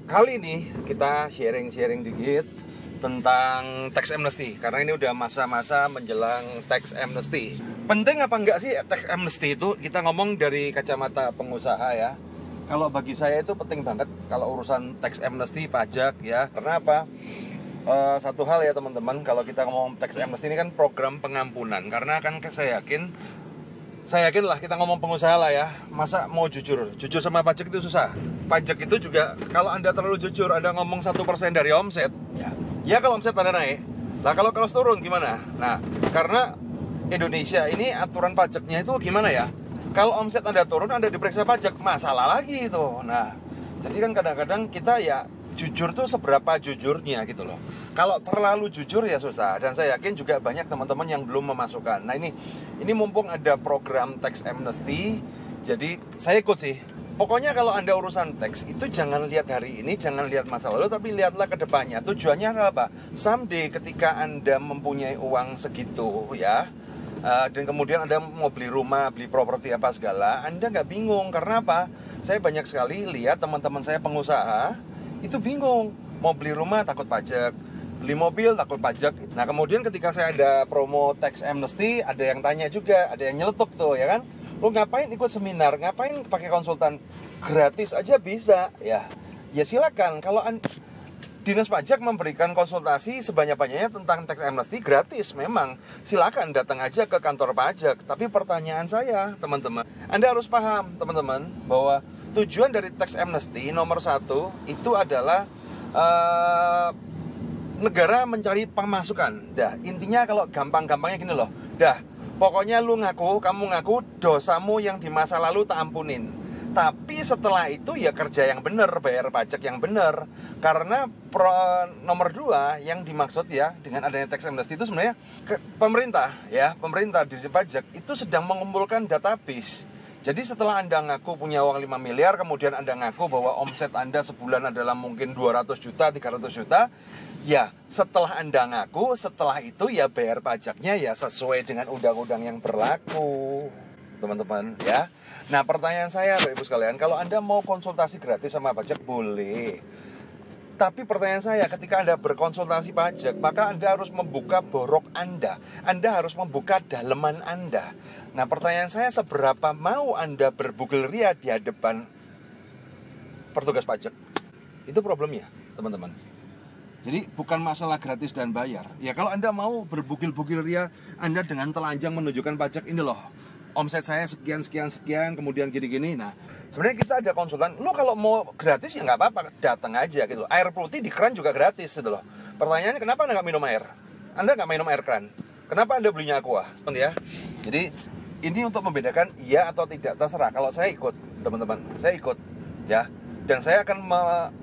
Kali ini kita sharing-sharing dikit tentang tax amnesty, karena ini udah masa-masa menjelang tax amnesty. Penting apa enggak sih tax amnesty itu? Kita ngomong dari kacamata pengusaha ya. Kalau bagi saya itu penting banget kalau urusan tax amnesty, pajak ya. Karena apa? Satu hal ya teman-teman, kalau kita ngomong tax amnesty ini kan program pengampunan. Karena kan saya yakin lah kita ngomong pengusaha lah ya. Masa mau jujur sama pajak itu susah. Pajak itu juga kalau Anda terlalu jujur, Anda ngomong 1% dari omset ya kalau omset Anda naik. Nah kalau turun gimana? Nah karena Indonesia ini aturan pajaknya itu gimana ya? Kalau omset Anda turun, Anda diperiksa pajak, masalah lagi itu. Nah jadi kan kadang-kadang kita ya jujur tuh seberapa jujurnya gitu loh. Kalau terlalu jujur ya susah. Dan saya yakin juga banyak teman-teman yang belum memasukkan. Nah ini mumpung ada program tax amnesty, jadi saya ikut sih. Pokoknya kalau Anda urusan tax itu jangan lihat hari ini, jangan lihat masa lalu, tapi lihatlah ke depannya. Tujuannya apa? Someday ketika Anda mempunyai uang segitu ya, dan kemudian Anda mau beli rumah, beli properti apa segala, Anda nggak bingung. Karena apa? Saya banyak sekali lihat teman-teman saya pengusaha itu bingung, mau beli rumah takut pajak, beli mobil takut pajak. Nah kemudian ketika saya ada promo tax amnesty, ada yang tanya juga, ada yang nyeletuk tuh ya kan, lu ngapain ikut seminar, ngapain pakai konsultan, gratis aja bisa ya. Ya silakan, kalau Dinas Pajak memberikan konsultasi sebanyak-banyaknya tentang tax amnesty gratis, memang silakan datang aja ke kantor pajak. Tapi pertanyaan saya teman-teman, Anda harus paham teman-teman bahwa tujuan dari tax amnesty nomor 1 itu adalah negara mencari pemasukan. Dah, intinya kalau gampang-gampangnya gini loh. Dah, pokoknya kamu ngaku dosamu yang di masa lalu tak ampunin. Tapi setelah itu ya kerja yang benar, bayar pajak yang benar. Karena nomor 2 yang dimaksud ya dengan adanya tax amnesty itu sebenarnya pemerintah di pajak itu sedang mengumpulkan database. Jadi setelah Anda ngaku punya uang 5 miliar, kemudian Anda ngaku bahwa omset Anda sebulan adalah mungkin 200 juta, 300 juta, ya setelah Anda ngaku, setelah itu ya bayar pajaknya ya sesuai dengan undang-undang yang berlaku, teman-teman ya. Nah pertanyaan saya Bapak Ibu sekalian, kalau Anda mau konsultasi gratis sama pajak boleh. Tapi pertanyaan saya, ketika Anda berkonsultasi pajak, maka Anda harus membuka borok Anda harus membuka daleman Anda. Nah pertanyaan saya, seberapa mau Anda berbugil ria di hadapan petugas pajak? Itu problemnya teman-teman. Jadi bukan masalah gratis dan bayar. Ya kalau Anda mau berbugil-bugil ria, Anda dengan telanjang menunjukkan pajak, ini loh omset saya sekian, kemudian gini-gini. Nah sebenarnya kita ada konsultan, lu kalau mau gratis ya nggak apa-apa, datang aja gitu. Air putih di keran juga gratis gitu loh. Pertanyaannya, kenapa Anda nggak minum air? Anda nggak minum air keran? Kenapa Anda belinya aqua? Ya. Jadi ini untuk membedakan iya atau tidak, terserah. Kalau saya ikut, teman-teman, saya ikut ya. Dan saya akan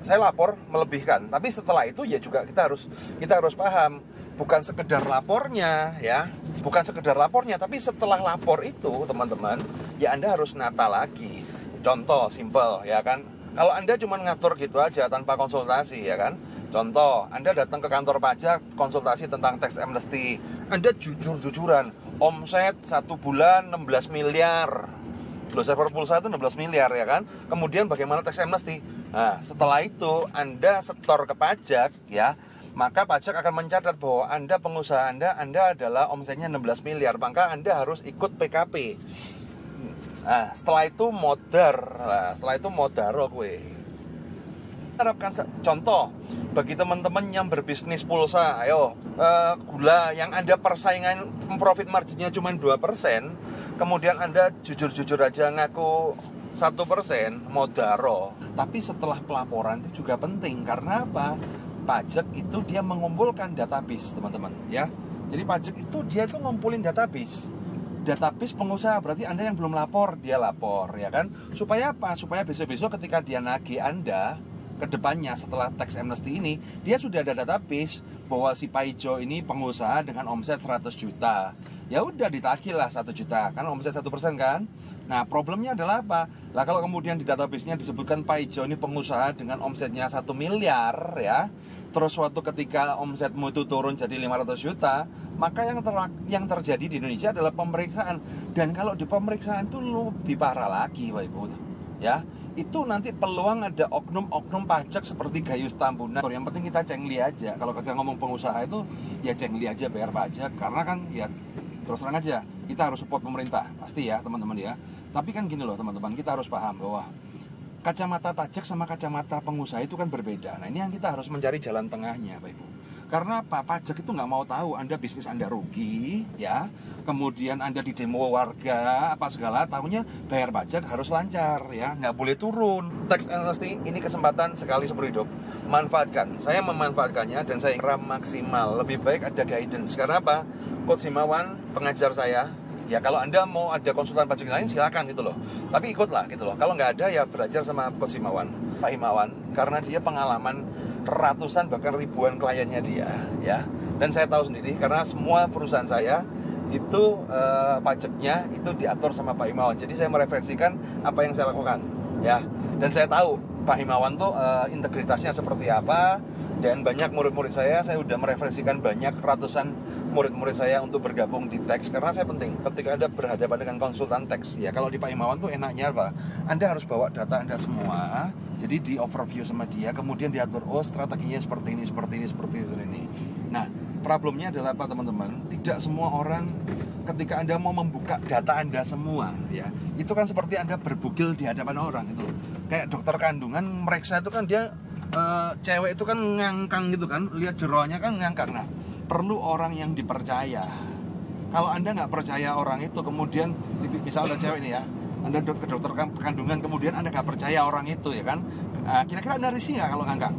saya lapor melebihkan. Tapi setelah itu ya juga kita harus paham, bukan sekedar lapornya ya, tapi setelah lapor itu teman-teman, ya Anda harus nata lagi. Contoh simple ya kan, kalau Anda cuma ngatur gitu aja tanpa konsultasi ya kan. Contoh, Anda datang ke kantor pajak konsultasi tentang tax amnesty, Anda jujur-jujuran, omset 1 bulan 16 miliar, loh server pulsa itu 16 miliar ya kan. Kemudian bagaimana tax amnesty? Nah setelah itu Anda setor ke pajak ya, maka pajak akan mencatat bahwa Anda pengusaha Anda adalah omsetnya 16 miliar, maka Anda harus ikut PKP. Nah, setelah itu modar gue. Harapkan contoh bagi teman-teman yang berbisnis pulsa, ayo gula yang Anda persaingan profit marginnya cuma 2%, kemudian Anda jujur-jujur aja ngaku 1%, modaro. Tapi setelah pelaporan itu juga penting, karena apa? Pajak itu dia mengumpulkan database teman-teman ya. Jadi pajak itu dia tuh ngumpulin database pengusaha, berarti Anda yang belum lapor, dia lapor ya kan. Supaya apa? Supaya besok-besok ketika dia nagih Anda ke depannya setelah tax amnesty ini, dia sudah ada database bahwa si Pak Ijo ini pengusaha dengan omset 100 juta. Ya udah ditagih lah 1 juta, kan omset 1% kan. Nah problemnya adalah apa? Lah kalau kemudian di database-nya disebutkan Pak Ijo ini pengusaha dengan omsetnya 1 miliar ya, terus suatu ketika omsetmu itu turun jadi 500 juta, maka yang terjadi di Indonesia adalah pemeriksaan. Dan kalau di pemeriksaan itu lebih parah lagi Pak Ibu ya. itu nanti peluang ada oknum-oknum pajak seperti Gayus Tambunan. Yang penting kita cengli aja. Kalau kita ngomong pengusaha itu ya cengli aja bayar pajak, karena kan ya terus terang aja kita harus support pemerintah pasti ya teman-teman ya. Tapi kan gini loh teman-teman, kita harus paham bahwa kacamata pajak sama kacamata pengusaha itu kan berbeda. Nah ini yang kita harus mencari jalan tengahnya Pak Ibu. Karena Pak pajak itu nggak mau tahu Anda bisnis Anda rugi, ya. Kemudian Anda di demo warga, apa segala, tahunya bayar pajak harus lancar, ya. Nggak boleh turun. Tax amnesty ini kesempatan sekali seumur hidup. Manfaatkan. Saya memanfaatkannya dan saya kira maksimal. Lebih baik ada guidance. Karena apa? Coach Himawan, pengajar saya. Ya kalau Anda mau ada konsultan pajak lain silakan gitu loh. Tapi ikutlah gitu loh. Kalau nggak ada ya belajar sama Coach Himawan, Pak Himawan. Karena dia pengalaman ratusan bahkan ribuan kliennya dia ya, dan saya tahu sendiri karena semua perusahaan saya itu pajaknya itu diatur sama Pak Himawan. Jadi saya merefleksikan apa yang saya lakukan ya, dan saya tahu Pak Himawan tuh integritasnya seperti apa. Dan banyak murid-murid saya sudah merefleksikan banyak ratusan murid-murid saya untuk bergabung di tax, karena saya penting ketika Anda berhadapan dengan konsultan tax ya. Kalau di Pak Himawan tuh enaknya apa? Anda harus bawa data Anda semua, jadi di overview sama dia, kemudian diatur, oh strateginya seperti ini, seperti ini, seperti ini. Nah, problemnya adalah apa teman-teman? Tidak semua orang ketika Anda mau membuka data Anda semua ya, itu kan seperti Anda berbugil di hadapan orang itu. Kayak dokter kandungan meriksa itu kan dia cewek itu kan ngangkang gitu kan, lihat jeroannya kan ngangkang. Nah, perlu orang yang dipercaya. Kalau Anda nggak percaya orang itu, kemudian misalnya ada cewek ini ya, Anda ke dokter kandungan, kemudian Anda nggak percaya orang itu ya kan, kira-kira Anda risih nggak kalau ngangkang?